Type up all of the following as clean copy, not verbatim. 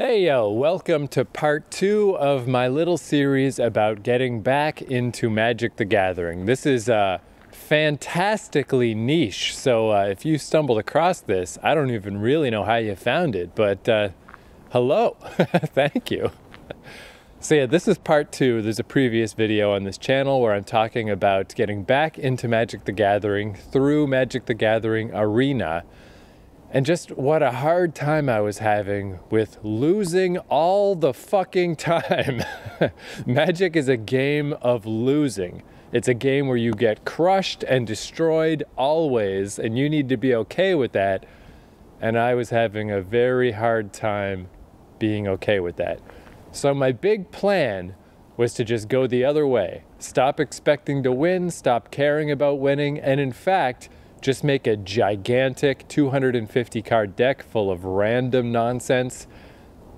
Hey yo, welcome to part 2 of my little series about getting back into Magic the Gathering. This is fantastically niche, so if you stumbled across this, I don't even really know how you found it, but hello, thank you. So yeah, this is part 2. There's a previous video on this channel where I'm talking about getting back into Magic the Gathering through Magic the Gathering Arena. And just what a hard time I was having with losing all the fucking time. Magic is a game of losing. It's a game where you get crushed and destroyed always, and you need to be okay with that. And I was having a very hard time being okay with that. So my big plan was to just go the other way. Stop expecting to win, stop caring about winning, and in fact, just make a gigantic 250 card deck full of random nonsense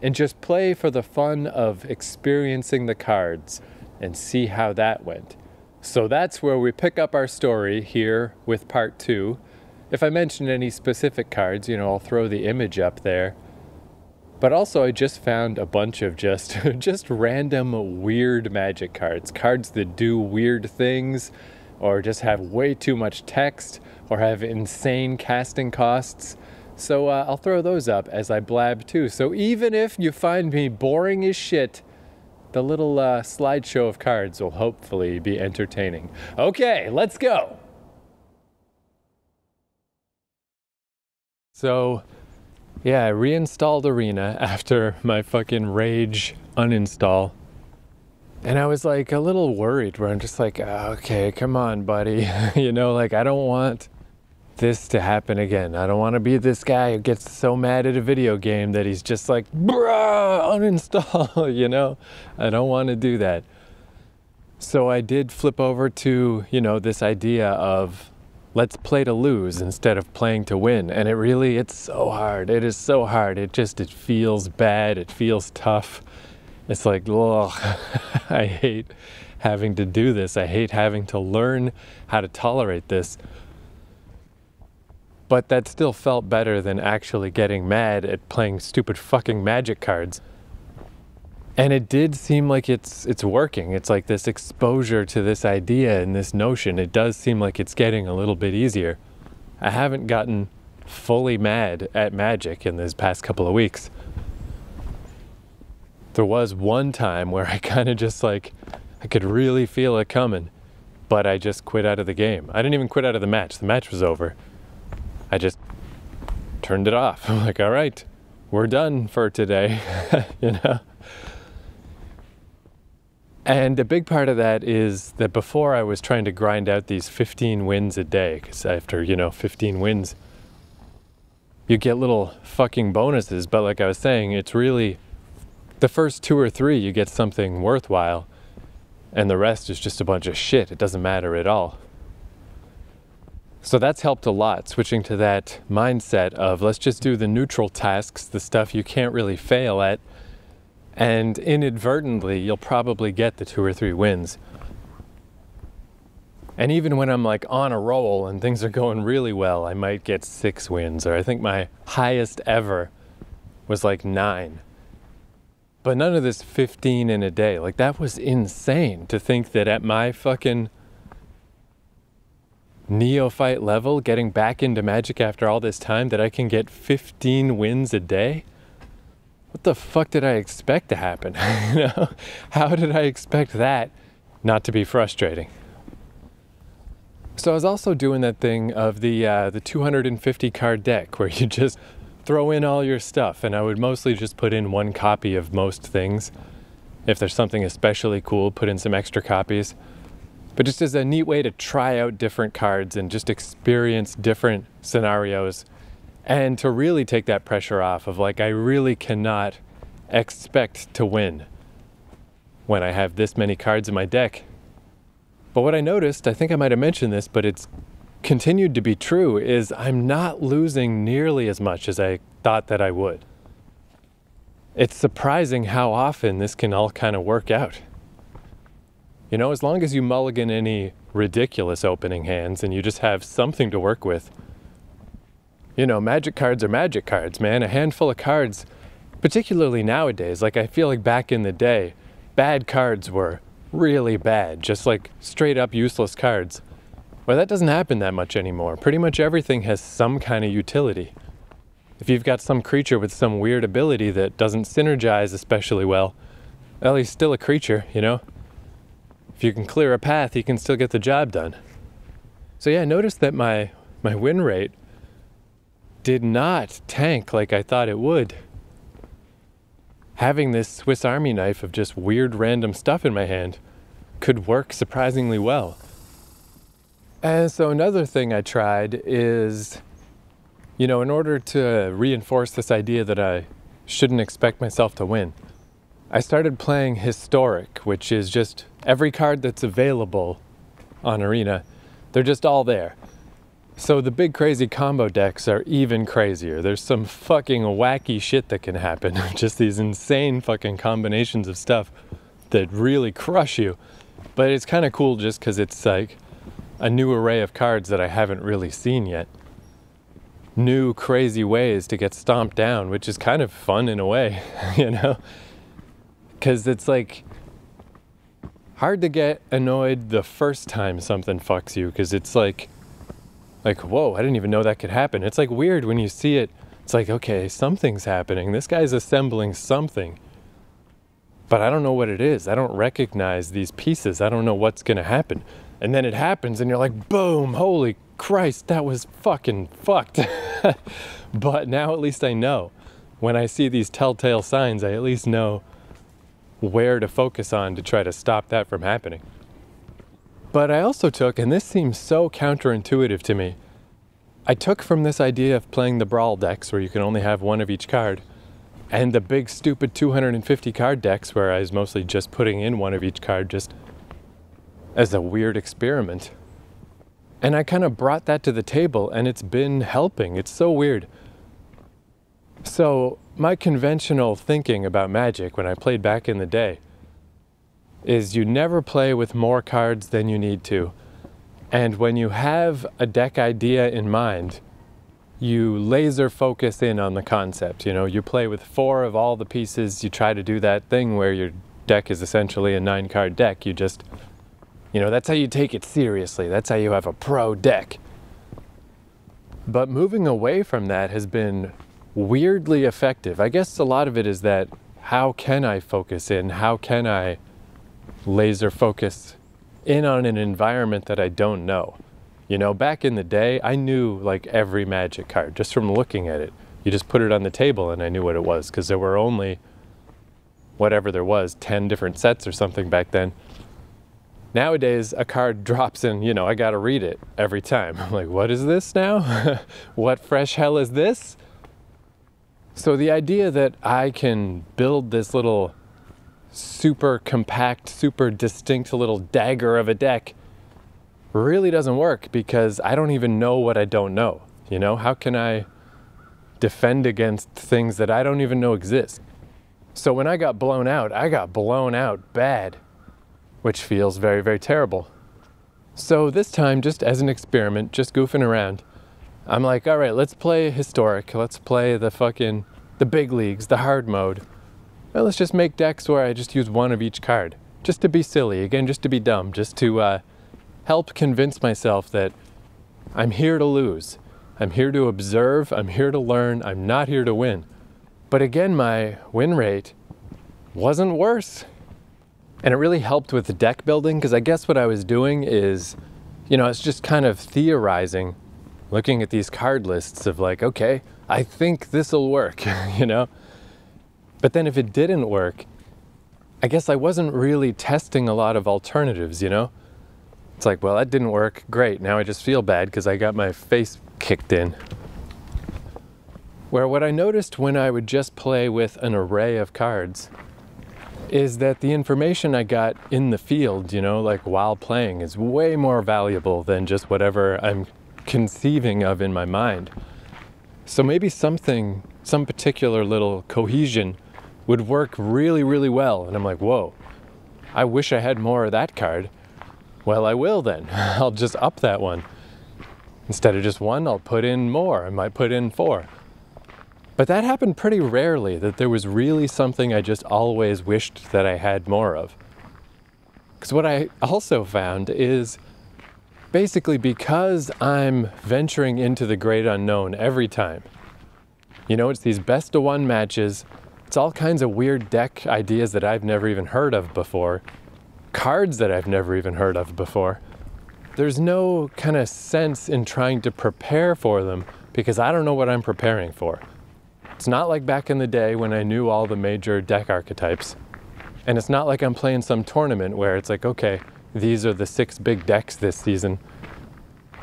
and just play for the fun of experiencing the cards and see how that went. So that's where we pick up our story here with part 2. If I mention any specific cards, you know, I'll throw the image up there. But also I just found a bunch of just random weird Magic cards. Cards that do weird things or just have way too much text or have insane casting costs. So I'll throw those up as I blab too. So even if you find me boring as shit, the little slideshow of cards will hopefully be entertaining. Okay, let's go. So yeah, I reinstalled Arena after my fucking rage uninstall. And I was like a little worried where I'm just like, oh, okay, come on, buddy. You know, like I don't want this to happen again. I don't want to be this guy who gets so mad at a video game that he's just like, bruh, uninstall, you know? I don't want to do that. So I did flip over to, you know, this idea of let's play to lose instead of playing to win. And it's so hard. It is so hard. It feels bad. It feels tough. It's like, ugh, I hate having to do this. I hate having to learn how to tolerate this. But that still felt better than actually getting mad at playing stupid fucking Magic cards. And it did seem like it's working. It's like this exposure to this idea and this notion. It does seem like it's getting a little bit easier. I haven't gotten fully mad at Magic in this past couple of weeks. There was one time where I kind of just like, I could really feel it coming, but I just quit out of the game. I didn't even quit out of the match. The match was over. I just turned it off. I'm like, all right, we're done for today, you know? And a big part of that is that before I was trying to grind out these 15 wins a day, because after, you know, 15 wins, you get little fucking bonuses. But like I was saying, it's really the first 2 or 3, you get something worthwhile, and the rest is just a bunch of shit. It doesn't matter at all. So that's helped a lot, switching to that mindset of let's just do the neutral tasks, the stuff you can't really fail at, and inadvertently you'll probably get the 2 or 3 wins. And even when I'm like on a roll and things are going really well, I might get 6 wins, or I think my highest ever was like 9. But none of this 15 in a day. Like, that was insane to think that at my fucking neophyte level, getting back into Magic after all this time, that I can get 15 wins a day. What the fuck did I expect to happen? You know? How did I expect that not to be frustrating? So I was also doing that thing of the 250 card deck where you just throw in all your stuff, and I would mostly just put in 1 copy of most things. If there's something especially cool, put in some extra copies. But just as a neat way to try out different cards and just experience different scenarios, and to really take that pressure off of like, I really cannot expect to win when I have this many cards in my deck. But what I noticed, I think I might have mentioned this, but it's continued to be true, is I'm not losing nearly as much as I thought that I would. It's surprising how often this can all kind of work out. You know, as long as you mulligan any ridiculous opening hands and you just have something to work with, You know, magic cards are magic cards, man. A handful of cards particularly nowadays. Like, I feel like back in the day, bad cards were really bad, just like straight up useless cards. Well, that doesn't happen that much anymore. Pretty much everything has some kind of utility. If you've got some creature with some weird ability that doesn't synergize especially well he's still a creature, you know? If you can clear a path, you can still get the job done. So yeah, notice that my win rate did not tank like I thought it would. Having this Swiss Army knife of just weird random stuff in my hand could work surprisingly well. And so another thing I tried is, you know, in order to reinforce this idea that I shouldn't expect myself to win, I started playing Historic, which is just every card that's available on Arena, they're just all there. So the big crazy combo decks are even crazier. There's some fucking wacky shit that can happen. Just these insane fucking combinations of stuff that really crush you. But it's kind of cool just because it's like a new array of cards that I haven't really seen yet. New crazy ways to get stomped down, which is kind of fun in a way, you know? Because it's like hard to get annoyed the first time something fucks you, because it's like, whoa, I didn't even know that could happen. It's like weird when you see it. It's like, okay, something's happening. This guy's assembling something, but I don't know what it is. I don't recognize these pieces. I don't know what's going to happen. And then it happens and you're like, boom, holy Christ, that was fucking fucked. But now at least I know. When I see these telltale signs, I at least know where to focus on to try to stop that from happening. But I also took, and this seems so counterintuitive to me, I took from this idea of playing the Brawl decks where you can only have one of each card, and the big stupid 250 card decks where I was mostly just putting in one of each card just as a weird experiment. And I kind of brought that to the table, and it's been helping. It's so weird. So my conventional thinking about Magic when I played back in the day is you never play with more cards than you need to. And when you have a deck idea in mind, you laser focus in on the concept. You know, you play with 4 of all the pieces. You try to do that thing where your deck is essentially a 9-card deck. You just, you know, that's how you take it seriously. That's how you have a pro deck. But moving away from that has been weirdly effective. I guess a lot of it is that how can I focus in? How can I laser focus in on an environment that I don't know? You know, back in the day, I knew like every Magic card just from looking at it. You just put it on the table and I knew what it was, because there were only, whatever there was, 10 different sets or something back then. Nowadays, a card drops in, you know, I gotta read it every time. I'm like, what is this now? What fresh hell is this? So the idea that I can build this little super compact, super distinct little dagger of a deck really doesn't work, because I don't even know what I don't know. You know, how can I defend against things that I don't even know exist? So when I got blown out bad, which feels very, very terrible. So this time, just as an experiment, just goofing around, I'm like, all right, let's play Historic. Let's play the big leagues, the hard mode. Well, let's just make decks where I just use one of each card. Just to be silly, again, just to be dumb, just to help convince myself that I'm here to lose. I'm here to observe, I'm here to learn, I'm not here to win. But again, my win rate wasn't worse. And it really helped with the deck building, because I guess what I was doing is, you know, it's just kind of theorizing, looking at these card lists of like, okay, I think this'll work, you know? But then if it didn't work, I guess I wasn't really testing a lot of alternatives, you know? It's like, well, that didn't work, great, now I just feel bad because I got my face kicked in. Where what I noticed when I would just play with an array of cards is that the information I got in the field, you know, like while playing, is way more valuable than just whatever I'm conceiving of in my mind. So maybe some particular little cohesion would work really, really well. And I'm like, whoa, I wish I had more of that card. Well, I will then. I'll just up that one. Instead of just one, I'll put in more. I might put in 4. But that happened pretty rarely, that there was really something I just always wished that I had more of. Because what I also found is basically because I'm venturing into the great unknown every time. You know, it's these best of one matches. It's all kinds of weird deck ideas that I've never even heard of before. Cards that I've never even heard of before. There's no kind of sense in trying to prepare for them because I don't know what I'm preparing for. It's not like back in the day when I knew all the major deck archetypes. And it's not like I'm playing some tournament where it's like, okay, these are the 6 big decks this season.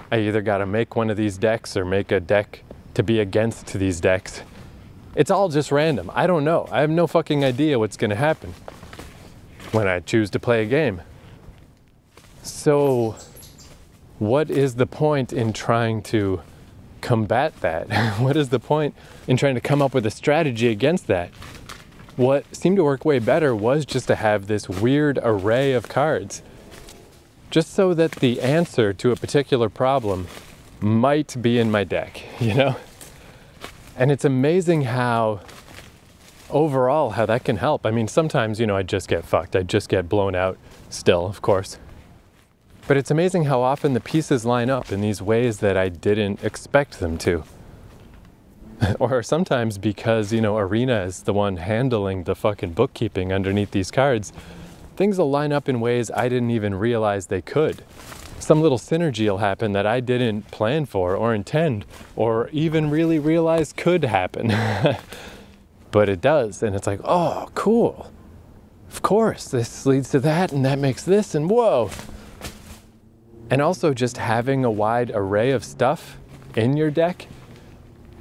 I either got to make one of these decks or make a deck to be against these decks. It's all just random. I don't know. I have no fucking idea what's going to happen when I choose to play a game. So what is the point in trying to combat that? What is the point in trying to come up with a strategy against that? What seemed to work way better was just to have this weird array of cards, just so that the answer to a particular problem might be in my deck, you know? And it's amazing how, overall, how that can help. I mean, sometimes, you know, I just get fucked. I just get blown out still, of course. But it's amazing how often the pieces line up in these ways that I didn't expect them to. Or sometimes because, you know, Arena is the one handling the fucking bookkeeping underneath these cards, things will line up in ways I didn't even realize they could. Some little synergy will happen that I didn't plan for or intend or even really realize could happen. But it does, and it's like, oh, cool. Of course, this leads to that, and that makes this, and whoa. And also just having a wide array of stuff in your deck,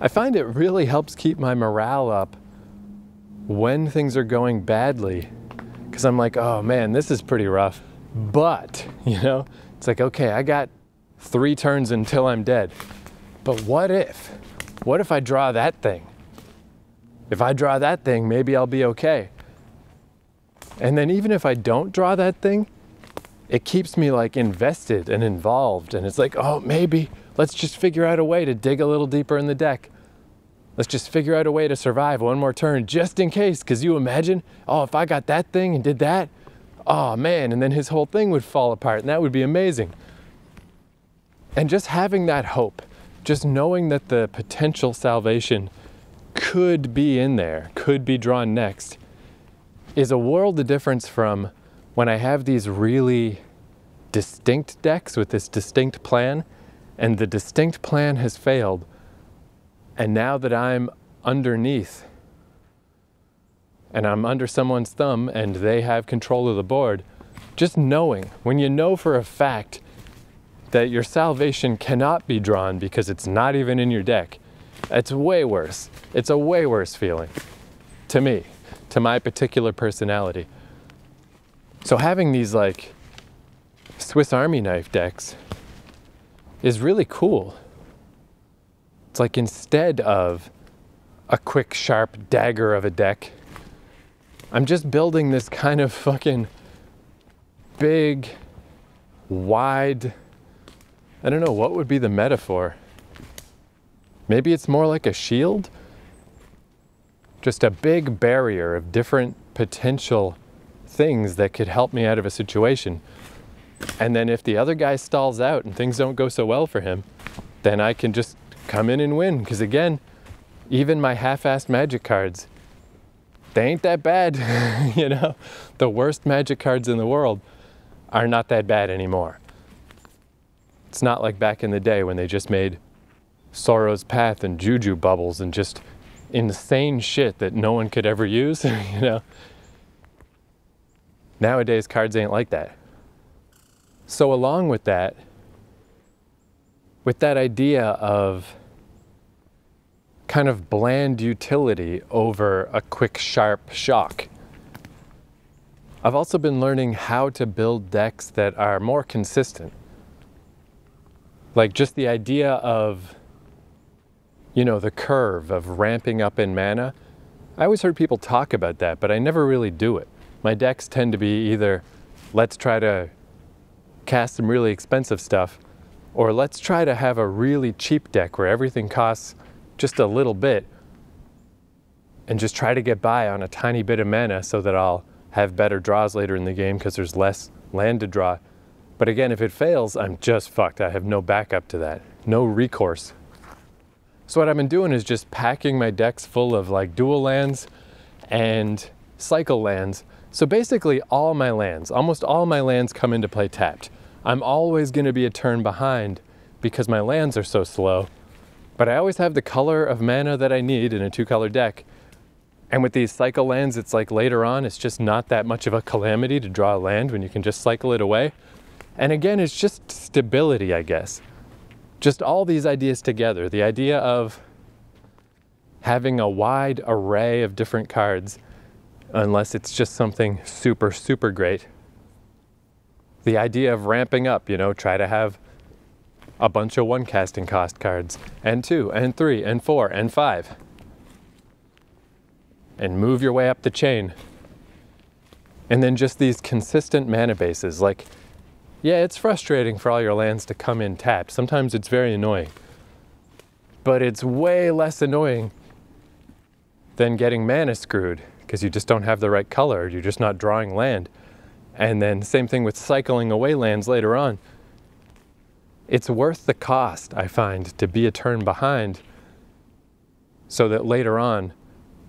I find it really helps keep my morale up when things are going badly. Because I'm like, oh man, this is pretty rough. But, you know, it's like, okay, I got 3 turns until I'm dead. But what if? What if I draw that thing? If I draw that thing, maybe I'll be okay. And then even if I don't draw that thing, it keeps me like invested and involved. And it's like, oh, maybe let's just figure out a way to dig a little deeper in the deck. Let's just figure out a way to survive one more turn just in case. Because you imagine, oh, if I got that thing and did that, oh man, and then his whole thing would fall apart and that would be amazing. And just having that hope, just knowing that the potential salvation could be in there, could be drawn next, is a world of difference from when I have these really distinct decks with this distinct plan, and the distinct plan has failed, and now that I'm underneath, and I'm under someone's thumb, and they have control of the board, just knowing, when you know for a fact that your salvation cannot be drawn because it's not even in your deck, it's way worse. It's a way worse feeling, to me, to my particular personality. So having these like Swiss Army knife decks is really cool. It's like instead of a quick sharp dagger of a deck, I'm just building this kind of fucking big, wide, I don't know, what would be the metaphor? Maybe it's more like a shield? Just a big barrier of different potential things that could help me out of a situation. And then if the other guy stalls out and things don't go so well for him, then I can just come in and win. Because again, even my half-assed magic cards, they ain't that bad. You know, the worst magic cards in the world are not that bad anymore. It's not like back in the day when they just made Sorrow's Path and Juju bubbles and just insane shit that no one could ever use, you know. Nowadays, cards ain't like that. So along with that idea of kind of bland utility over a quick, sharp shock, I've also been learning how to build decks that are more consistent. Like just the idea of, you know, the curve of ramping up in mana. I always heard people talk about that, but I never really do it. My decks tend to be either, let's try to cast some really expensive stuff, or let's try to have a really cheap deck where everything costs just a little bit, and just try to get by on a tiny bit of mana so that I'll have better draws later in the game because there's less land to draw. But again, if it fails, I'm just fucked. I have no backup to that, no recourse. So what I've been doing is just packing my decks full of like dual lands and cycle lands. So basically all my lands, almost all my lands come into play tapped. I'm always going to be a turn behind because my lands are so slow, but I always have the color of mana that I need in a 2-color deck. And with these cycle lands, it's like later on, it's just not that much of a calamity to draw a land when you can just cycle it away. And again, it's just stability, I guess. Just all these ideas together. The idea of having a wide array of different cards, unless it's just something super, super great. The idea of ramping up, you know, try to have a bunch of 1 casting cost cards, and 2, and 3, and 4, and 5. And move your way up the chain. And then just these consistent mana bases. Like, yeah, it's frustrating for all your lands to come in tapped. Sometimes it's very annoying. But it's way less annoying than getting mana screwed because you just don't have the right color. You're just not drawing land. And then same thing with cycling away lands later on. It's worth the cost, I find, to be a turn behind so that later on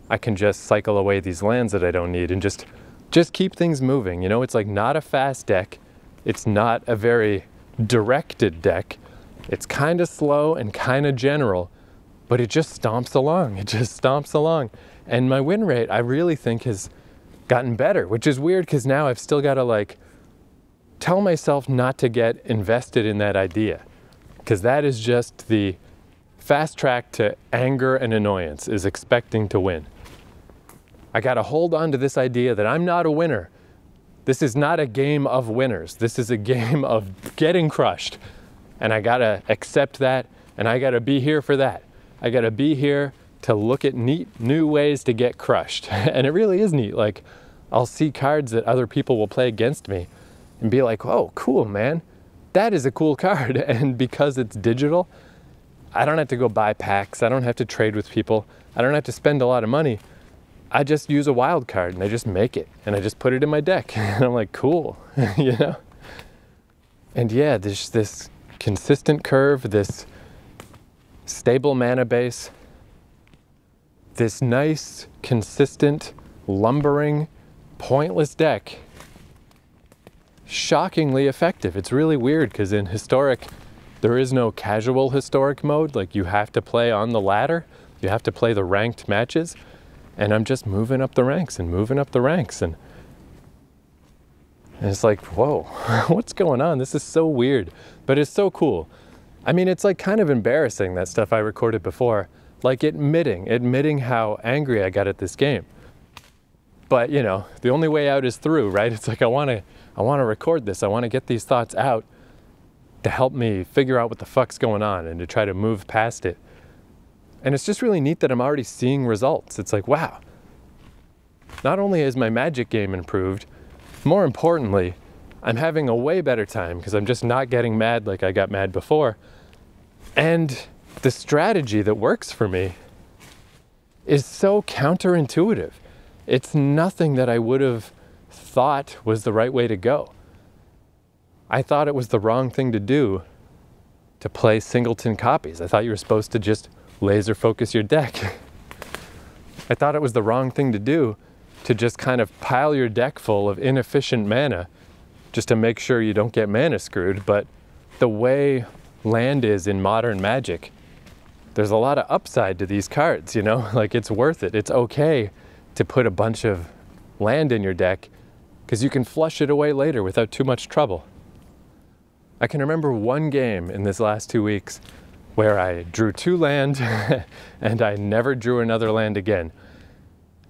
I can just cycle away these lands that I don't need and just keep things moving. You know, it's like not a fast deck. It's not a very directed deck. It's kind of slow and kind of general, but it just stomps along. It just stomps along. And my win rate, I really think, has gotten better, which is weird because now I've still got to like tell myself not to get invested in that idea, because that is just the fast track to anger and annoyance, is expecting to win. I got to hold on to this idea that I'm not a winner. This is not a game of winners. This is a game of getting crushed. And I got to accept that, and I got to be here for that. I got to be here to look at neat new ways to get crushed. And it really is neat. Like, I'll see cards that other people will play against me and be like, oh, cool, man. That is a cool card. And because it's digital, I don't have to go buy packs. I don't have to trade with people. I don't have to spend a lot of money. I just use a wild card and I just make it and I just put it in my deck. And I'm like, cool, you know? And yeah, there's this consistent curve, this stable mana base, this nice, consistent, lumbering, pointless deck. Shockingly effective. It's really weird because in Historic, there is no casual Historic mode. Like, you have to play on the ladder. You have to play the ranked matches. And I'm just moving up the ranks and moving up the ranks. And it's like, whoa, what's going on? This is so weird, but it's so cool. I mean, it's like kind of embarrassing, that stuff I recorded before, like admitting how angry I got at this game. But you know, the only way out is through, right? It's like, I want to record this. I want to get these thoughts out to help me figure out what the fuck's going on and to try to move past it. And it's just really neat that I'm already seeing results. It's like, wow, not only has my Magic game improved, more importantly, I'm having a way better time because I'm just not getting mad like I got mad before. And the strategy that works for me is so counterintuitive. It's nothing that I would have thought was the right way to go. I thought it was the wrong thing to do to play singleton copies. I thought you were supposed to just laser focus your deck. I thought it was the wrong thing to do to just kind of pile your deck full of inefficient mana just to make sure you don't get mana screwed. But the way land is in modern Magic, there's a lot of upside to these cards, you know? Like, it's worth it. It's okay to put a bunch of land in your deck because you can flush it away later without too much trouble. I can remember one game in this last 2 weeks where I drew 2 land and I never drew another land again.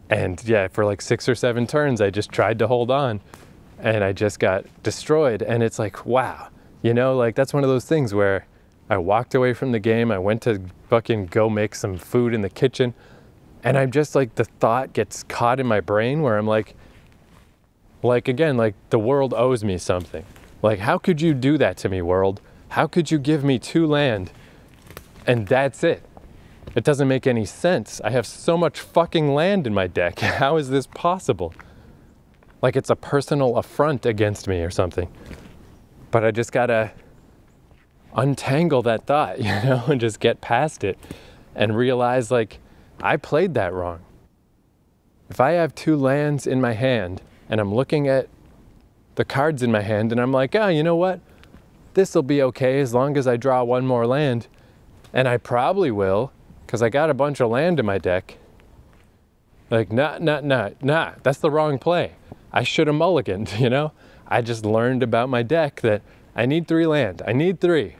And yeah, for like 6 or 7 turns, I just tried to hold on and I just got destroyed. And it's like, wow, you know, like that's one of those things where I walked away from the game. I went to fucking go make some food in the kitchen. And I'm just like, the thought gets caught in my brain where I'm like again, like the world owes me something. Like, how could you do that to me, world? How could you give me 2 land and that's it? It doesn't make any sense. I have so much fucking land in my deck. How is this possible? Like it's a personal affront against me or something. But I just gotta untangle that thought, and just get past it and realize, like, I played that wrong. If I have 2 lands in my hand and I'm looking at the cards in my hand and I'm like, oh, you know what? This'll be okay as long as I draw 1 more land. And I probably will, because I got a bunch of land in my deck. Like, nah, that's the wrong play. I should have mulliganed, I just learned about my deck that I need 3 land. I need 3.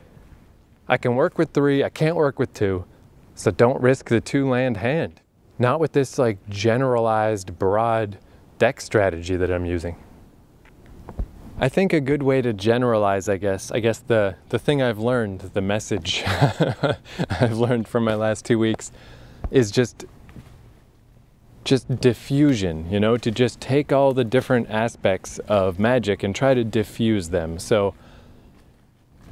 I can work with 3, I can't work with 2. So don't risk the 2 land hand. Not with this like generalized, broad deck strategy that I'm using. I think a good way to generalize, I guess the thing I've learned, the message I've learned from my last 2 weeks is just diffusion, to just take all the different aspects of Magic and try to diffuse them. So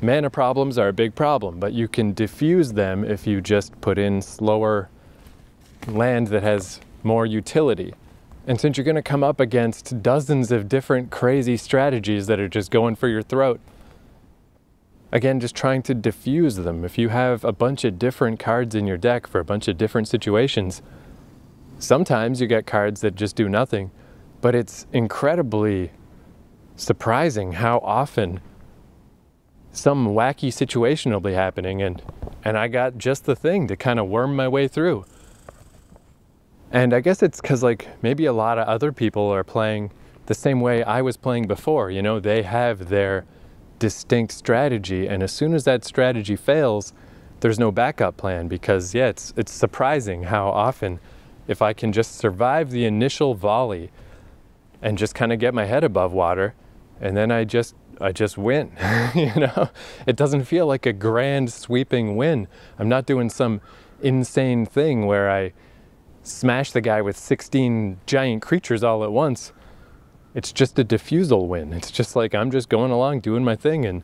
mana problems are a big problem, but you can diffuse them if you just put in slower land that has more utility. And since you're going to come up against dozens of different crazy strategies that are just going for your throat, again, just trying to diffuse them. If you have a bunch of different cards in your deck for a bunch of different situations, sometimes you get cards that just do nothing, but it's incredibly surprising how often some wacky situation will be happening and I got just the thing to kind of worm my way through. And I guess it's because like maybe a lot of other people are playing the same way I was playing before, they have their distinct strategy, and as soon as that strategy fails, there's no backup plan because it's surprising how often if I can just survive the initial volley and just kind of get my head above water, and then I just win, It doesn't feel like a grand sweeping win. I'm not doing some insane thing where I smash the guy with 16 giant creatures all at once. It's just a diffusal win. It's just like I'm just going along doing my thing and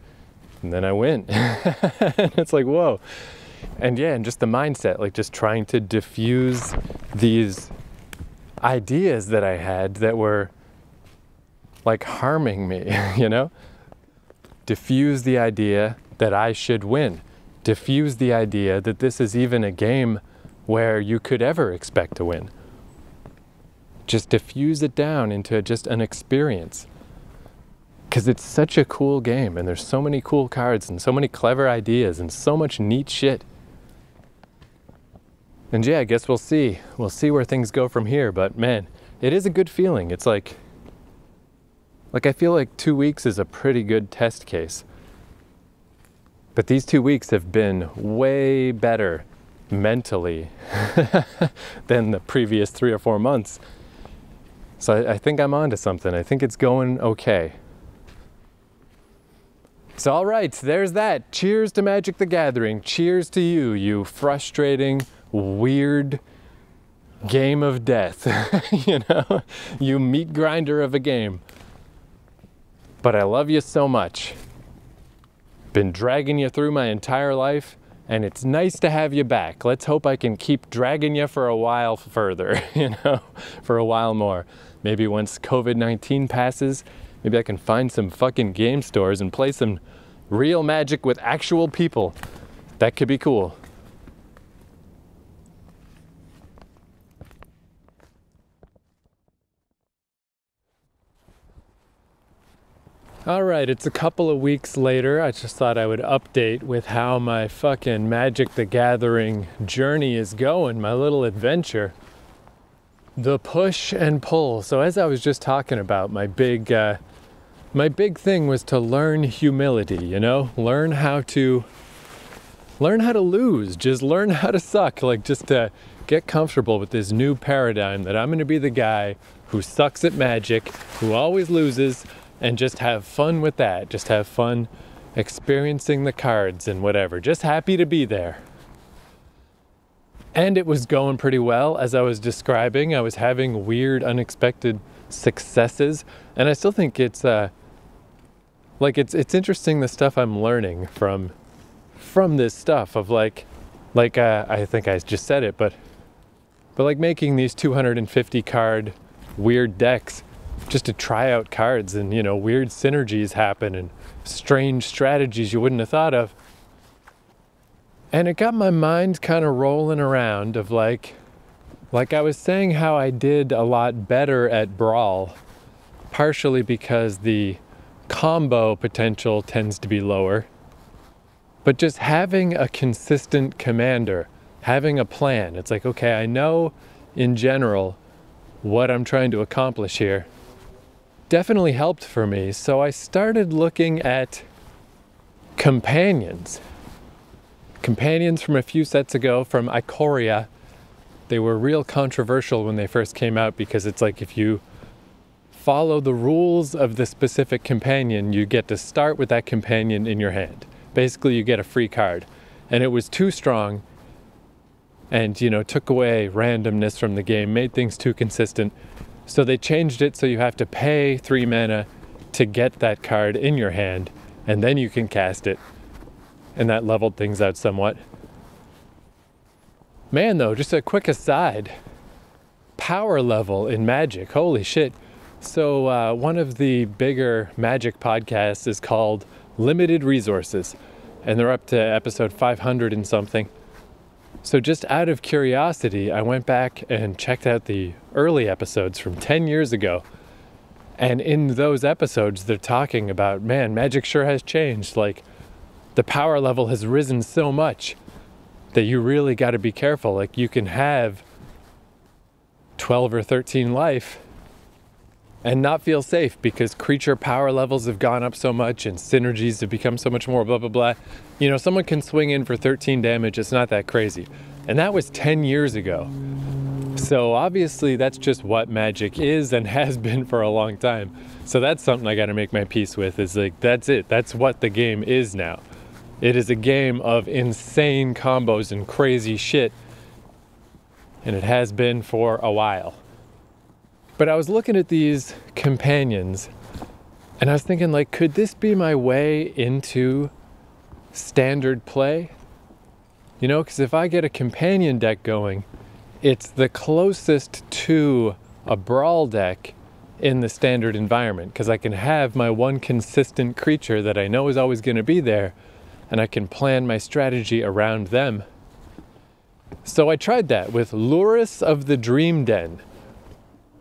then I win. It's like, whoa. And yeah, and just the mindset, like just trying to diffuse these ideas that I had that were like harming me, Diffuse the idea that I should win. Diffuse the idea that this is even a game where you could ever expect to win. Just diffuse it down into just an experience. Because it's such a cool game and there's so many cool cards and so many clever ideas and so much neat shit. And yeah, I guess we'll see. We'll see where things go from here, but man, it is a good feeling. It's like I feel like 2 weeks is a pretty good test case. But these 2 weeks have been way better mentally than the previous 3 or 4 months. So I think I'm onto something. I think it's going okay. So all right, there's that. Cheers to Magic the Gathering. Cheers to you, you frustrating, weird game of death. You meat grinder of a game. But I love you so much. Been dragging you through my entire life, and it's nice to have you back. Let's hope I can keep dragging you for a while further, for a while more. Maybe once COVID-19 passes, maybe I can find some fucking game stores and play some real Magic with actual people. That could be cool. All right, it's a couple of weeks later. I just thought I would update with how my fucking Magic the Gathering journey is going, my little adventure. The push and pull. So as I was just talking about, my big thing was to learn humility, Learn how to lose, just learn how to suck, like just to get comfortable with this new paradigm that I'm going to be the guy who sucks at Magic, who always loses, and just have fun with that. Just have fun experiencing the cards and whatever. Just happy to be there. And it was going pretty well. As I was describing, I was having weird, unexpected successes. And I still think it's it's interesting the stuff I'm learning from this stuff of like, Like, I think I just said it, but like making these 250 card weird decks just to try out cards, and, you know, weird synergies happen and strange strategies you wouldn't have thought of. And it got my mind kind of rolling around of like I was saying how I did a lot better at Brawl, partially because the combo potential tends to be lower. But just having a consistent commander, having a plan, it's like, okay, I know in general what I'm trying to accomplish here, definitely helped for me. So I started looking at companions. Companions from a few sets ago from Ikoria. They were real controversial when they first came out, because it's like if you follow the rules of the specific companion, you get to start with that companion in your hand. Basically, you get a free card. And it was too strong and, you know, took away randomness from the game, made things too consistent. So they changed it so you have to pay 3 mana to get that card in your hand, and then you can cast it. And that leveled things out somewhat. Man, though, just a quick aside. Power level in Magic, holy shit. So one of the bigger Magic podcasts is called Limited Resources, and they're up to episode 500 and something. So just out of curiosity, I went back and checked out the early episodes from 10 years ago. And in those episodes, they're talking about, man, Magic sure has changed. Like, the power level has risen so much that you really got to be careful. Like, you can have 12 or 13 life and not feel safe because creature power levels have gone up so much and synergies have become so much more blah, blah, blah. You know, someone can swing in for 13 damage. It's not that crazy. And that was 10 years ago. So obviously that's just what Magic is and has been for a long time. So that's something I got to make my peace with, is like, that's it. That's what the game is now. It is a game of insane combos and crazy shit. And it has been for a while. But I was looking at these companions and I was thinking, like, could this be my way into standard play? You know, because if I get a companion deck going, it's the closest to a Brawl deck in the standard environment, because I can have my one consistent creature that I know is always going to be there, and I can plan my strategy around them. So I tried that with Lurrus of the Dream Den,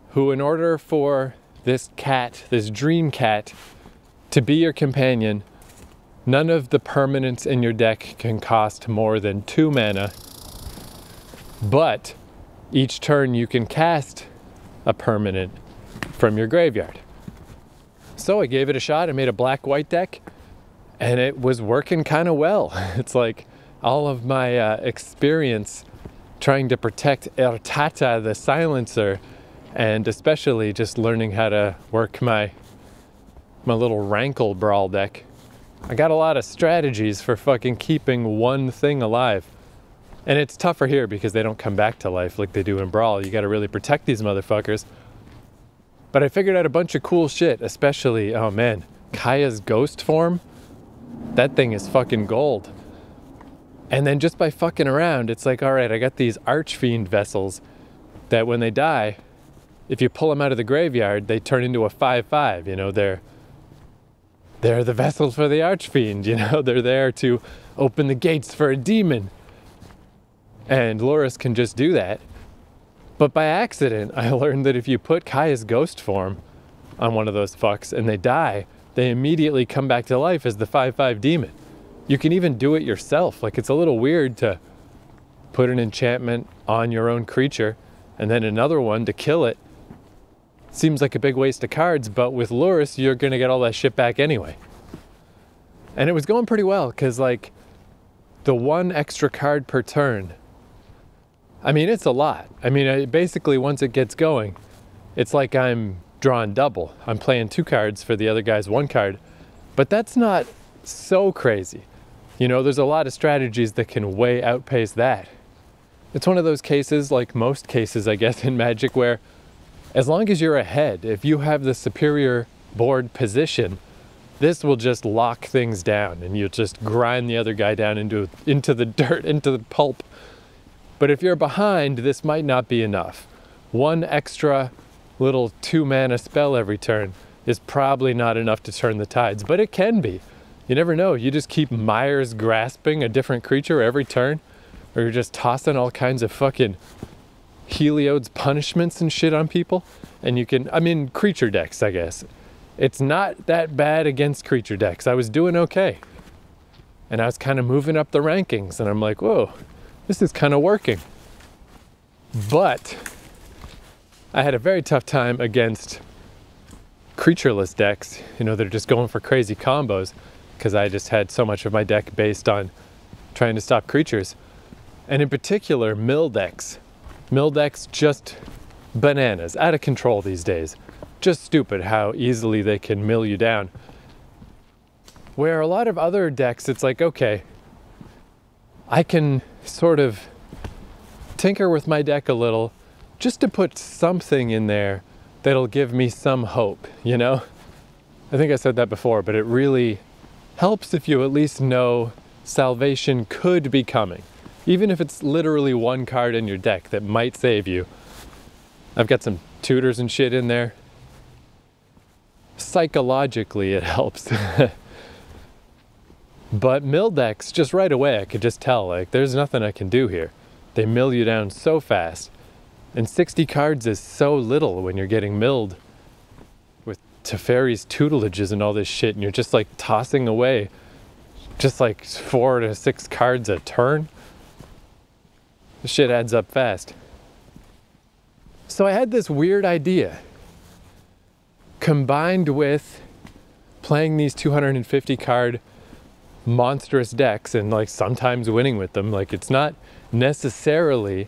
who, in order for this cat, this dream cat, to be your companion, none of the permanents in your deck can cost more than 2 mana, but each turn you can cast a permanent from your graveyard. So I gave it a shot. I made a black-white deck, and it was working kind of well. It's like all of my experience trying to protect Ertata, the silencer, and especially just learning how to work my little Rankle Brawl deck. I got a lot of strategies for fucking keeping one thing alive. And it's tougher here because they don't come back to life like they do in Brawl. You gotta really protect these motherfuckers. But I figured out a bunch of cool shit, especially, oh man, Kaya's ghost form. That thing is fucking gold. And then just by fucking around, it's like, all right, I got these Archfiend vessels that when they die, if you pull them out of the graveyard, they turn into a 5/5. You know, they're the vessels for the Archfiend. You know, they're there to open the gates for a demon. And Lurrus can just do that. But by accident, I learned that if you put Kaya's ghost form on one of those fucks and they die, they immediately come back to life as the 5/5 demon. You can even do it yourself. Like, it's a little weird to put an enchantment on your own creature and then another one to kill it. Seems like a big waste of cards, but with Lurrus, you're gonna get all that shit back anyway. And it was going pretty well, because like the one extra card per turn, I mean, it's a lot. I mean, basically once it gets going, it's like I'm drawing double. I'm playing 2 cards for the other guy's 1 card, but that's not so crazy. You know, there's a lot of strategies that can way outpace that. It's one of those cases, like most cases, I guess, in Magic, where as long as you're ahead, if you have the superior board position, This will just lock things down and you'll just grind the other guy down into the dirt, into the pulp. But if you're behind, this might not be enough. One extra little 2-mana spell every turn is probably not enough to turn the tides, but it can be. You never know. You just keep Myers grasping a different creature every turn, or you're just tossing all kinds of fucking Heliod's punishments and shit on people, and you can, I mean, creature decks, I guess. It's not that bad against creature decks. I was doing okay. And I was kind of moving up the rankings, and I'm like, whoa, this is kind of working. But I had a very tough time against creatureless decks, you know, they're just going for crazy combos, because I just had so much of my deck based on trying to stop creatures. And in particular, mill decks. Mill decks just bananas, out of control these days. Just stupid how easily they can mill you down. Where a lot of other decks, it's like, okay, I can sort of tinker with my deck a little just to put something in there that'll give me some hope, you know? I think I said that before, but it really helps if you at least know salvation could be coming. Even if it's literally one card in your deck that might save you. I've got some tutors and shit in there. Psychologically, it helps. But mill decks, just right away, I could just tell, like, there's nothing I can do here. They mill you down so fast. And 60 cards is so little when you're getting milled with Teferi's tutelages and all this shit, and you're just like tossing away just like 4 to 6 cards a turn. The shit adds up fast. So I had this weird idea, combined with playing these 250 card monstrous decks and like sometimes winning with them. Like, it's not necessarily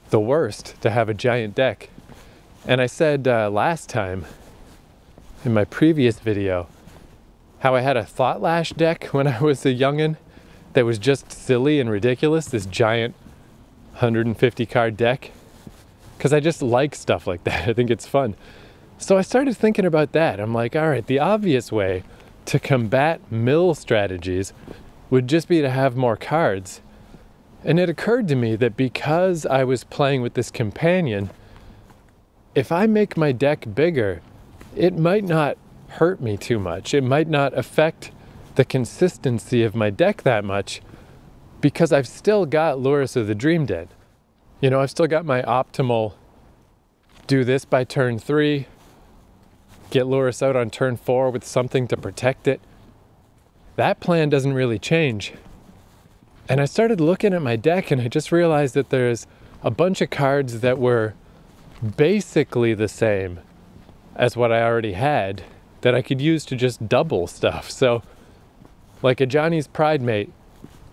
the worst to have a giant deck. And I said last time in my previous video how I had a Thought Lash deck when I was a youngin' that was just silly and ridiculous, this giant 150 card deck, because I just like stuff like that. I think it's fun. So I started thinking about that. I'm like, all right, the obvious way to combat mill strategies would just be to have more cards. And it occurred to me that because I was playing with this companion, if I make my deck bigger, it might not hurt me too much. It might not affect the consistency of my deck that much, because I've still got Lurrus of the Dream Dead. You know, I've still got my optimal do this by turn 3, get Lurrus out on turn 4 with something to protect it. That plan doesn't really change. And I started looking at my deck and I just realized that there's a bunch of cards that were basically the same as what I already had that I could use to just double stuff. So like a Johnny's Pride Mate,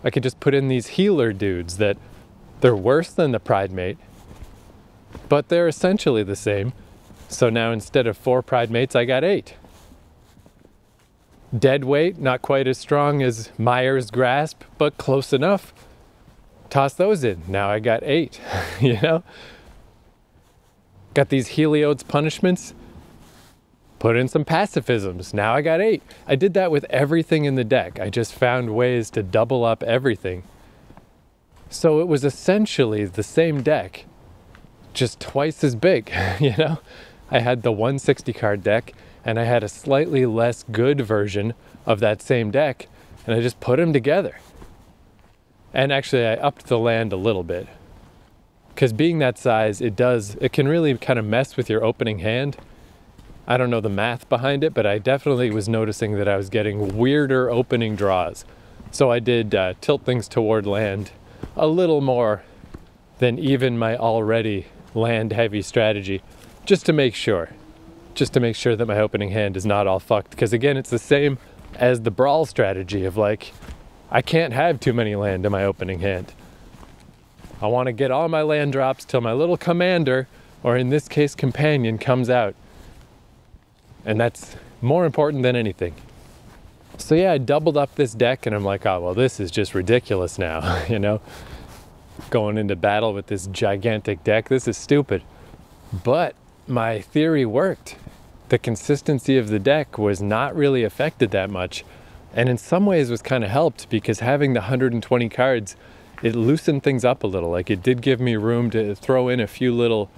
I could just put in these healer dudes that they're worse than the Pride Mate, but they're essentially the same. So now instead of 4 Pride Mates, I got 8. Dead weight, not quite as strong as Myers Grasp, but close enough. Toss those in. Now I got 8, you know? Got these Heliod's punishments. Put in some pacifisms. Now I got 8. I did that with everything in the deck. I just found ways to double up everything. So it was essentially the same deck, just twice as big, you know? I had the 160 card deck, and I had a slightly less good version of that same deck, and I just put them together. And actually I upped the land a little bit, because being that size, it can really kind of mess with your opening hand. I don't know the math behind it, but I definitely was noticing that I was getting weirder opening draws. So I did tilt things toward land a little more than even my already land heavy strategy, just to make sure that my opening hand is not all fucked. Because again, it's the same as the brawl strategy of like, I can't have too many land in my opening hand. I want to get all my land drops till my little commander, or in this case companion, comes out. And that's more important than anything. So yeah, I doubled up this deck and I'm like, oh, well, this is just ridiculous now, you know? Going into battle with this gigantic deck, this is stupid. But my theory worked. the consistency of the deck was not really affected that much. And in some ways was kind of helped because having the 120 cards, it loosened things up a little. Like it did give me room to throw in a few little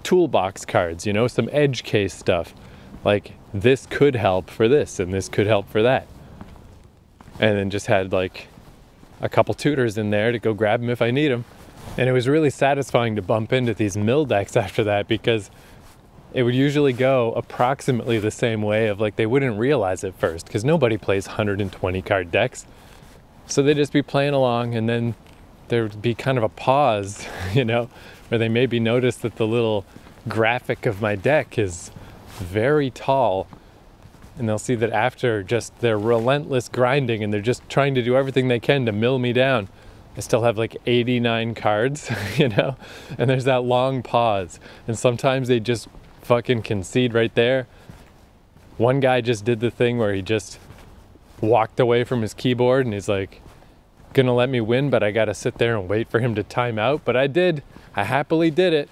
toolbox cards, you know, some edge case stuff. Like this could help for this and this could help for that. And then just had like a couple tutors in there to go grab them if I need them. And it was really satisfying to bump into these mill decks after that because it would usually go approximately the same way of like they wouldn't realize at first because nobody plays 120 card decks. So they'd just be playing along and then there would be kind of a pause, you know, where they maybe notice that the little graphic of my deck is very tall. And they'll see that after just their relentless grinding and they're just trying to do everything they can to mill me down, I still have like 89 cards, you know, and there's that long pause. And sometimes they just fucking concede right there. One guy just did the thing where he just walked away from his keyboard and he's like, gonna let me win, but I gotta sit there and wait for him to time out. But I did. I happily did it.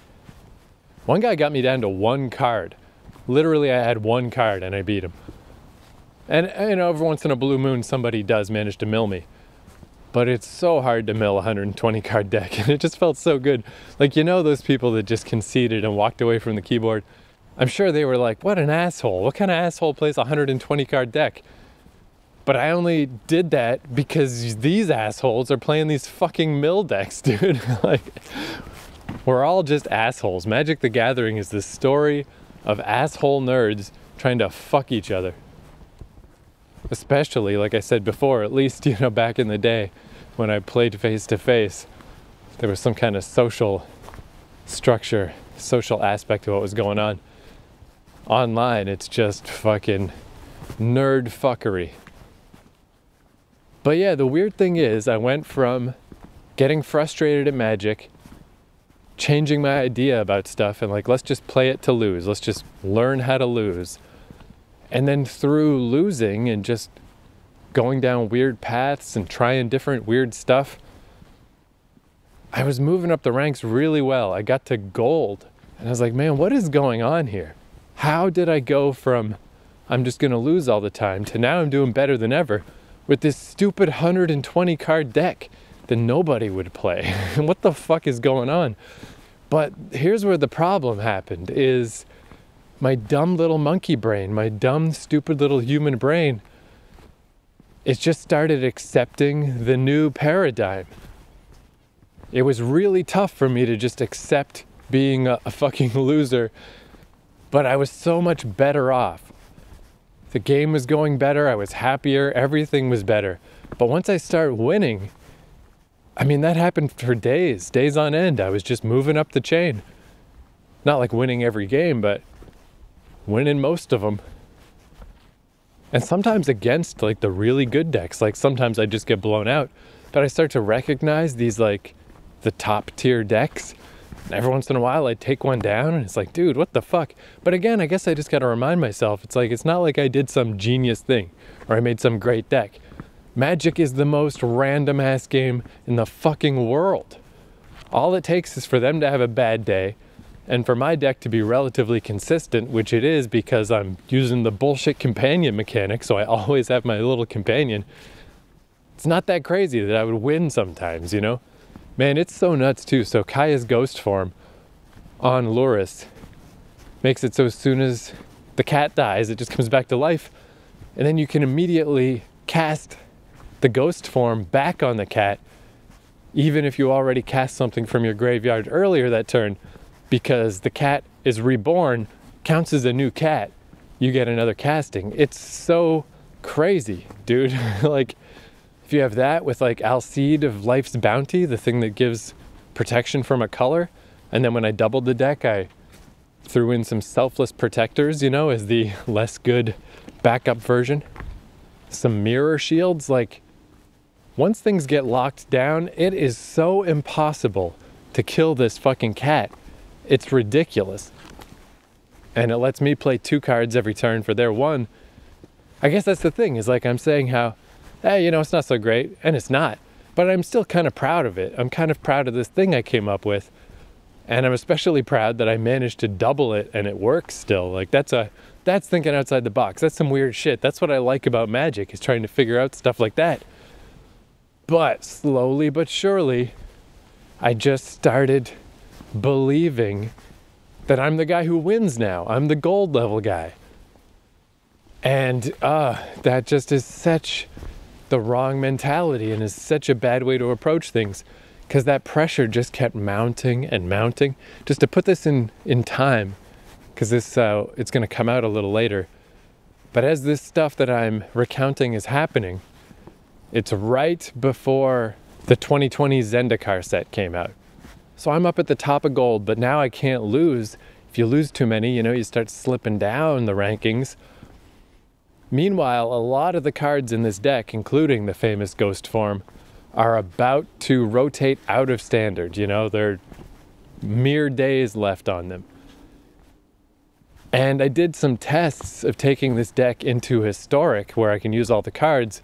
One guy got me down to one card. Literally, I had one card and I beat him. And, you know, every once in a blue moon, somebody does manage to mill me. But it's so hard to mill a 120 card deck. And it just felt so good. Like, you know, those people that just conceded and walked away from the keyboard. I'm sure they were like, what an asshole. What kind of asshole plays a 120 card deck? But I only did that because these assholes are playing these fucking mill decks, dude. Like, we're all just assholes. Magic the Gathering is the story of asshole nerds trying to fuck each other. Especially, like I said before, at least, you know, back in the day when I played face to face, there was some kind of social structure, social aspect to what was going on. Online, it's just fucking nerd fuckery. But yeah, the weird thing is I went from getting frustrated at Magic, changing my idea about stuff and like, let's just play it to lose. Let's just learn how to lose. And then through losing and just going down weird paths and trying different weird stuff, I was moving up the ranks really well. I got to gold. And I was like, man, what is going on here? How did I go from I'm just going to lose all the time to now I'm doing better than ever with this stupid 120 card deck that nobody would play? What the fuck is going on? But here's where the problem happened is my dumb little monkey brain, my dumb, stupid little human brain, it just started accepting the new paradigm. It was really tough for me to just accept being a fucking loser, but I was so much better off. The game was going better, I was happier, everything was better. But once I started winning, I mean, that happened for days on end. I was just moving up the chain. Not like winning every game, but winning most of them. And sometimes against like the really good decks, like sometimes I just get blown out. But I start to recognize these like the top tier decks. And every once in a while I take one down and it's like, dude, what the fuck? But again, I guess I just got to remind myself, it's like, it's not like I did some genius thing or I made some great deck. Magic is the most random ass game in the fucking world. All it takes is for them to have a bad day and for my deck to be relatively consistent, which it is because I'm using the bullshit companion mechanic, so I always have my little companion. It's not that crazy that I would win sometimes, you know? Man, it's so nuts too. So Kaya's ghost form on Luris makes it so as soon as the cat dies, it just comes back to life. And then you can immediately cast the ghost form back on the cat, even if you already cast something from your graveyard earlier that turn, because the cat is reborn, counts as a new cat. You get another casting. It's so crazy, dude. Like, if you have that with like Alcide of Life's Bounty, the thing that gives protection from a color, and then when I doubled the deck, I threw in some Selfless Protectors, you know, as the less good backup version. Some mirror shields, like, once things get locked down, it is so impossible to kill this fucking cat. It's ridiculous. And it lets me play 2 cards every turn for their 1. I guess that's the thing, is like I'm saying how, hey, you know, it's not so great, and it's not. But I'm still kind of proud of it. I'm kind of proud of this thing I came up with. And I'm especially proud that I managed to double it and it works still. Like that's thinking outside the box. That's some weird shit. That's what I like about Magic, is trying to figure out stuff like that. But slowly but surely, I just started believing that I'm the guy who wins now. I'm the gold level guy. And that just is such the wrong mentality and is such a bad way to approach things, because that pressure just kept mounting and mounting. Just to put this in time, because this it's going to come out a little later. But as this stuff that I'm recounting is happening, it's right before the 2020 Zendikar set came out. So I'm up at the top of gold, but now I can't lose. If you lose too many, you start slipping down the rankings. Meanwhile, a lot of the cards in this deck, including the famous Ghost form, are about to rotate out of standard. There are mere days left on them. And I did some tests of taking this deck into historic, where I can use all the cards,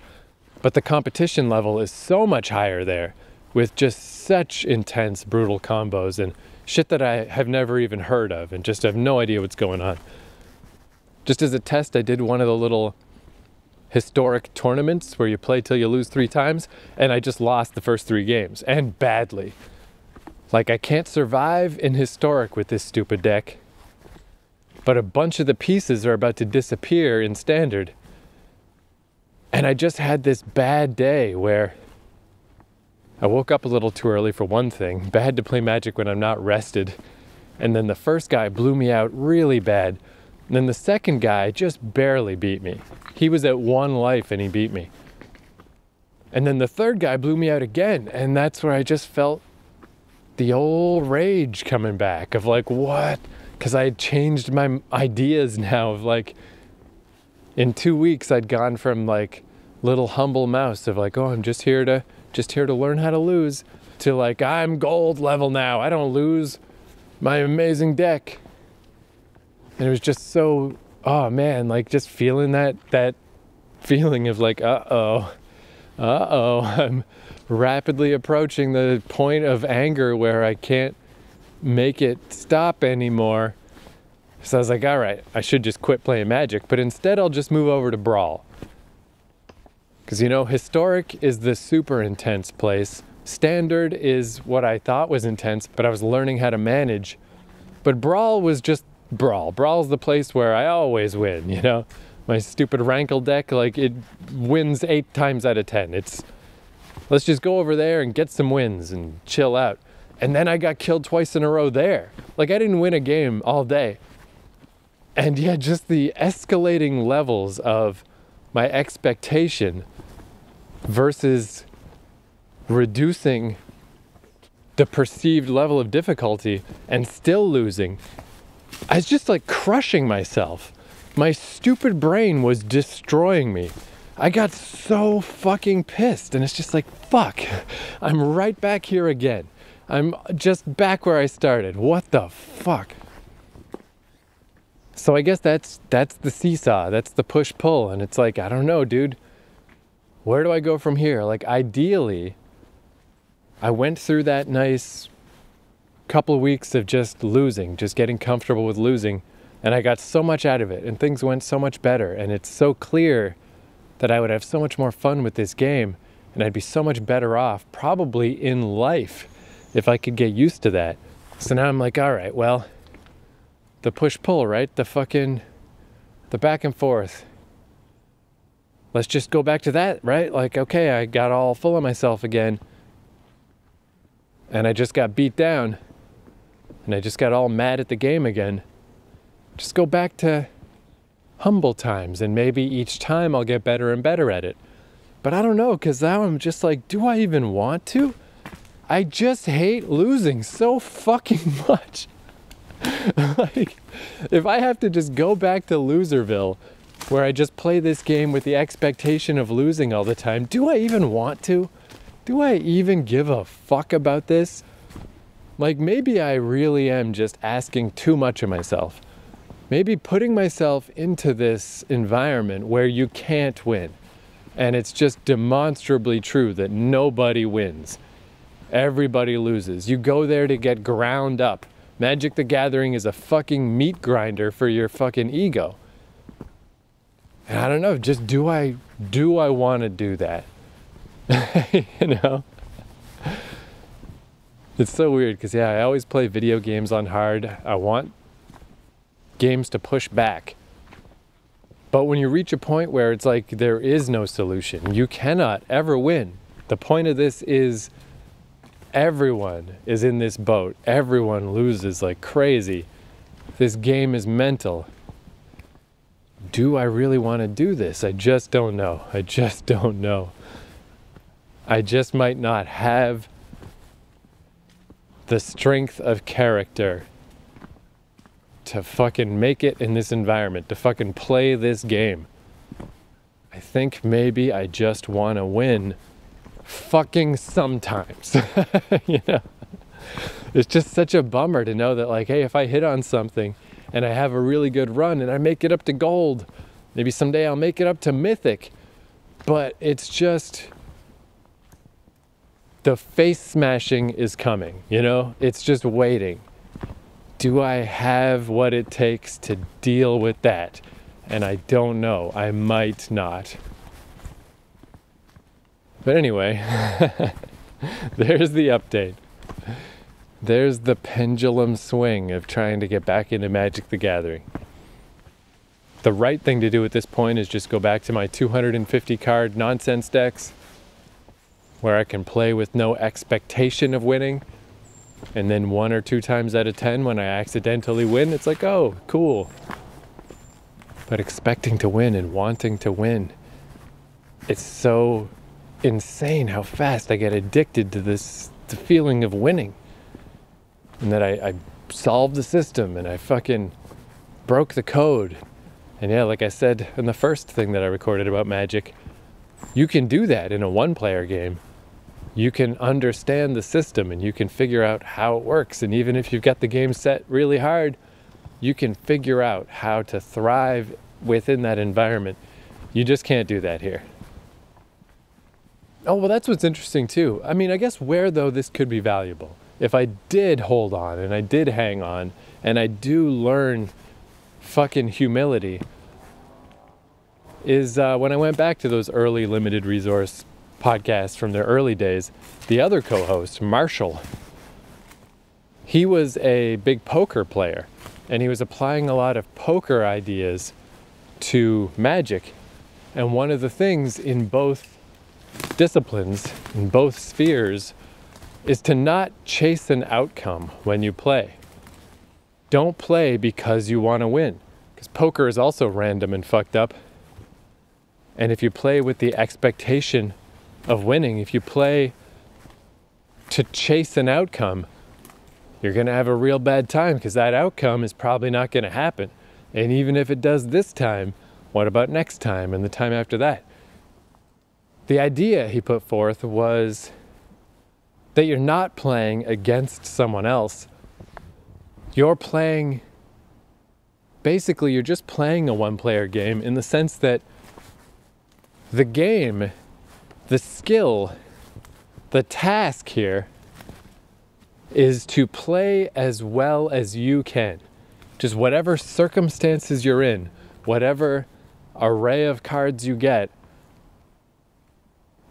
but the competition level is so much higher there, with just such intense, brutal combos and shit that I have never even heard of and just have no idea what's going on. Just as a test, I did one of the little historic tournaments where you play till you lose 3 times, and I just lost the first 3 games, and badly. Like, I can't survive in historic with this stupid deck, but a bunch of the pieces are about to disappear in standard. And I just had this bad day where I woke up a little too early for one thing, bad to play Magic when I'm not rested, and then the first guy blew me out really bad. And then the second guy just barely beat me. He was at 1 life and he beat me. And then the third guy blew me out again, and that's where I just felt the old rage coming back of like, what? Because I had changed my ideas now of like, in 2 weeks I'd gone from like little humble mouse of like, oh, I'm just here to learn how to lose, to like, I'm gold level now, I don't lose, my amazing deck. And it was just so, oh man, like just feeling that feeling of like, I'm rapidly approaching the point of anger where I can't make it stop anymore. So I was like, all right, I should just quit playing Magic, but instead I'll just move over to Brawl. Because historic is the super intense place. Standard is what I thought was intense, but I was learning how to manage. But Brawl was just Brawl. Brawl's the place where I always win, My stupid Rankle deck, like, it wins 8 times out of 10. Let's just go over there and get some wins and chill out. And then I got killed twice in a row there. Like, I didn't win a game all day. And yeah, just the escalating levels of my expectation versus reducing the perceived level of difficulty and still losing. I was just like crushing myself. My stupid brain was destroying me. I got so fucking pissed, and it's just like, fuck, I'm right back here again. I'm just back where I started. What the fuck? So I guess that's the seesaw, that's the push-pull, and it's like, I don't know, dude. Where do I go from here? Like, ideally, I went through that nice couple of weeks of just losing, just getting comfortable with losing, and I got so much out of it, and things went so much better, and it's so clear that I would have so much more fun with this game, and I'd be so much better off, probably in life, if I could get used to that. So now I'm like, all right, well, the push-pull, right? The back and forth. Let's just go back to that, right? Like, okay, I got all full of myself again, and I just got beat down, and I just got all mad at the game again. Just go back to humble times, and maybe each time I'll get better and better at it. But I don't know, because now I'm just like, do I even want to? I just hate losing so fucking much. Like, if I have to just go back to Loserville, where I just play this game with the expectation of losing all the time, do I even want to? Do I even give a fuck about this? Like, maybe I really am just asking too much of myself. Maybe putting myself into this environment where you can't win, and it's just demonstrably true that nobody wins. Everybody loses. You go there to get ground up Magic the Gathering is a fucking meat grinder for your fucking ego. And I don't know, just do I want to do that? You know? It's so weird because, yeah, I always play video games on hard. I want games to push back. But when you reach a point where it's like there is no solution, you cannot ever win. The point of this is everyone is in this boat. Everyone loses like crazy. This game is mental. Do I really want to do this? I just don't know. I just don't know. I just might not have the strength of character to fucking make it in this environment, to fucking play this game. I think maybe I just want to win fucking sometimes. You know? It's just such a bummer to know that, like, hey, if I hit on something and I have a really good run and I make it up to gold, maybe someday I'll make it up to mythic, but it's just, the face smashing is coming, you know? It's just waiting. Do I have what it takes to deal with that? And I don't know. I might not. But anyway, there's the update. There's the pendulum swing of trying to get back into Magic the Gathering. The right thing to do at this point is just go back to my 250 card nonsense decks, where I can play with no expectation of winning. And then 1 or 2 times out of 10 when I accidentally win, it's like, oh, cool. But expecting to win and wanting to win, it's so insane how fast I get addicted to this, the feeling of winning. And that I solved the system and I fucking broke the code. And yeah, like I said in the first thing that I recorded about Magic, you can do that in a one-player game. You can understand the system and you can figure out how it works. And even if you've got the game set really hard, you can figure out how to thrive within that environment. You just can't do that here. Oh, well, that's what's interesting too. I mean, I guess where though this could be valuable, if I did hold on and I did hang on and I do learn fucking humility, is when I went back to those early limited resource podcasts from their early days, the other co-host, Marshall, he was a big poker player and he was applying a lot of poker ideas to Magic. And one of the things in both disciplines, in both spheres, is to not chase an outcome when you play. Don't play because you want to win, because poker is also random and fucked up. And if you play with the expectation of winning, if you play to chase an outcome, you're going to have a real bad time, because that outcome is probably not going to happen. And even if it does this time, what about next time and the time after that? The idea he put forth was that you're not playing against someone else. You're playing, basically you're just playing a one-player game in the sense that the game, the skill, the task here is to play as well as you can. Just whatever circumstances you're in, whatever array of cards you get,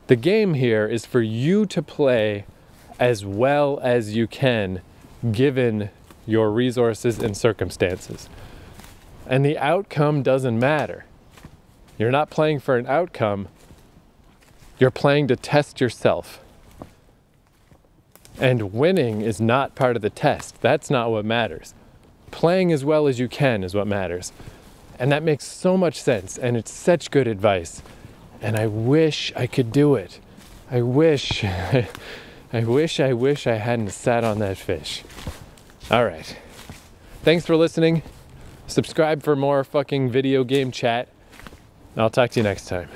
the game here is for you to play as well as you can given your resources and circumstances. And the outcome doesn't matter. You're not playing for an outcome. You're playing to test yourself. And winning is not part of the test. That's not what matters. Playing as well as you can is what matters. And that makes so much sense, and it's such good advice. And I wish I could do it. I wish I hadn't sat on that fish. All right. Thanks for listening. Subscribe for more fucking video game chat. I'll talk to you next time.